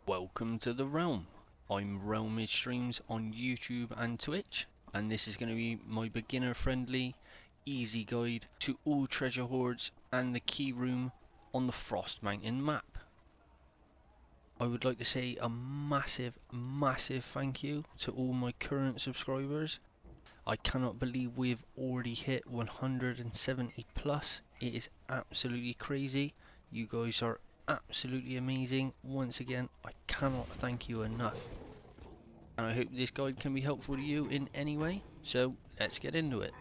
Welcome to the Realm. I'm Realm Streams on YouTube and Twitch, and this is going to be my beginner friendly, easy guide to all treasure hoards and the key room on the Frost Mountain map. I would like to say a massive thank you to all my current subscribers. I cannot believe we've already hit 170 plus. It is absolutely crazy. You guys are absolutely amazing. Once again, I cannot thank you enough. And I hope this guide can be helpful to you in any way. So let's get into it.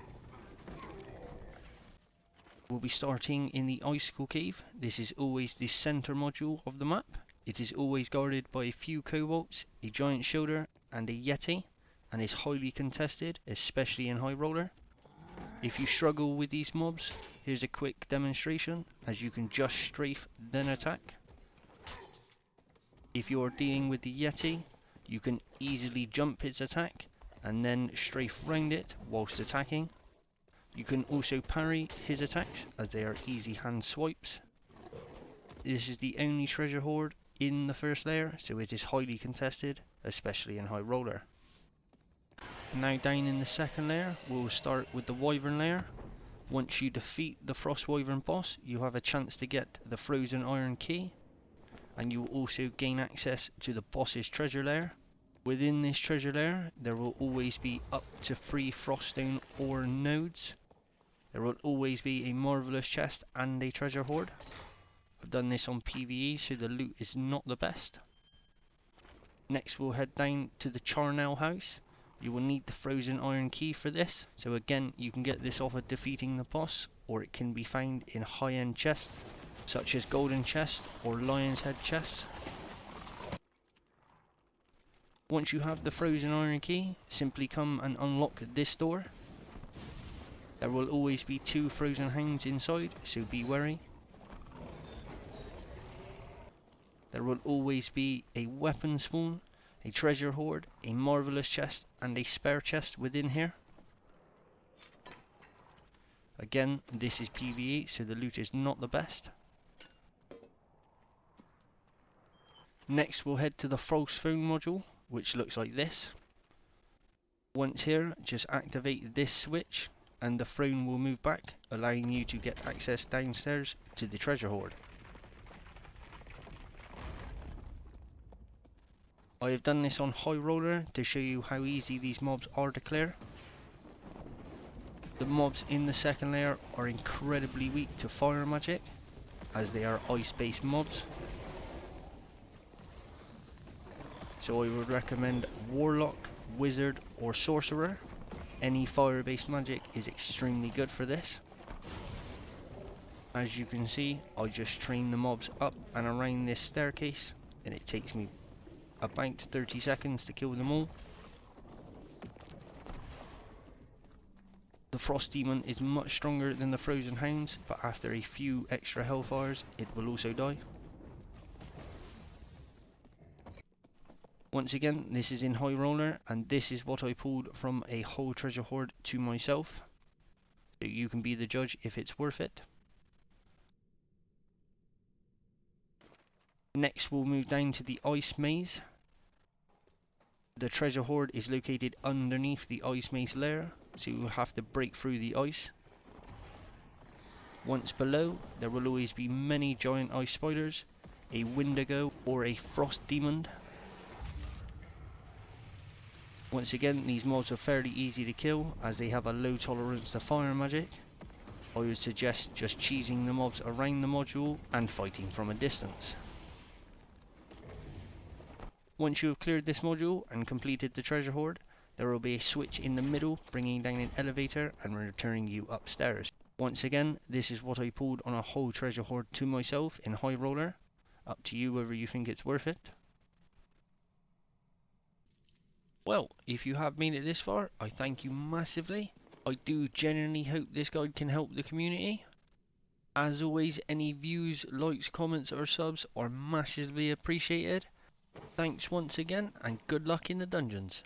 We'll be starting in the Icicle Cave. This is always the center module of the map. It is always guarded by a few kobolds, a giant shoulder and a yeti, and is highly contested, especially in high roller. If you struggle with these mobs, here's a quick demonstration, as you can just strafe then attack. If you are dealing with the yeti, you can easily jump its attack and then strafe round it whilst attacking. You can also parry his attacks, as they are easy hand swipes. This is the only treasure hoard in the first layer, so it is highly contested, especially in high roller. Now down in the second layer, we'll start with the Wyvern layer. Once you defeat the Frost Wyvern boss, you have a chance to get the Frozen Iron Key, and you will also gain access to the boss's treasure lair. Within this treasure lair, there will always be up to 3 Froststone ore nodes. There will always be a marvellous chest and a treasure hoard. I've done this on PvE, so the loot is not the best. Next we'll head down to the Charnel house. You will need the Frozen Iron Key for this, so again you can get this off of defeating the boss, or it can be found in high-end chests such as Golden Chest or Lion's Head chests. Once you have the Frozen Iron Key, simply come and unlock this door. There will always be 2 frozen hounds inside, so be wary. There will always be a weapon spawn, a treasure hoard, a marvellous chest and a spare chest within here. Again, this is PvE, so the loot is not the best. Next we'll head to the False Phone module, which looks like this. Once here, just activate this switch and the throne will move back, allowing you to get access downstairs to the treasure hoard. I have done this on high roller to show you how easy these mobs are to clear. The mobs in the second layer are incredibly weak to fire magic, as they are ice based mobs. So I would recommend Warlock, Wizard or Sorcerer. Any fire based magic is extremely good for this. As you can see, I just train the mobs up and around this staircase, and it takes me about 30 seconds to kill them all. The Frost Demon is much stronger than the Frozen Hounds, but after a few extra hellfires it will also die. Once again, this is in high roller, and this is what I pulled from a whole treasure hoard to myself, so you can be the judge if it's worth it. Next we'll move down to the Ice Maze. The treasure hoard is located underneath the Ice Maze layer, so you will have to break through the ice. Once below, there will always be many giant ice spiders, a Wendigo or a Frost Demon. Once again, these mobs are fairly easy to kill, as they have a low tolerance to fire magic. I would suggest just cheesing the mobs around the module and fighting from a distance. Once you have cleared this module and completed the treasure hoard, there will be a switch in the middle bringing down an elevator and returning you upstairs. Once again, this is what I pulled on a whole treasure hoard to myself in high roller. Up to you whether you think it's worth it. Well, if you have made it this far, I thank you massively. I do genuinely hope this guide can help the community. As always, any views, likes, comments or subs are massively appreciated. Thanks once again, and good luck in the dungeons.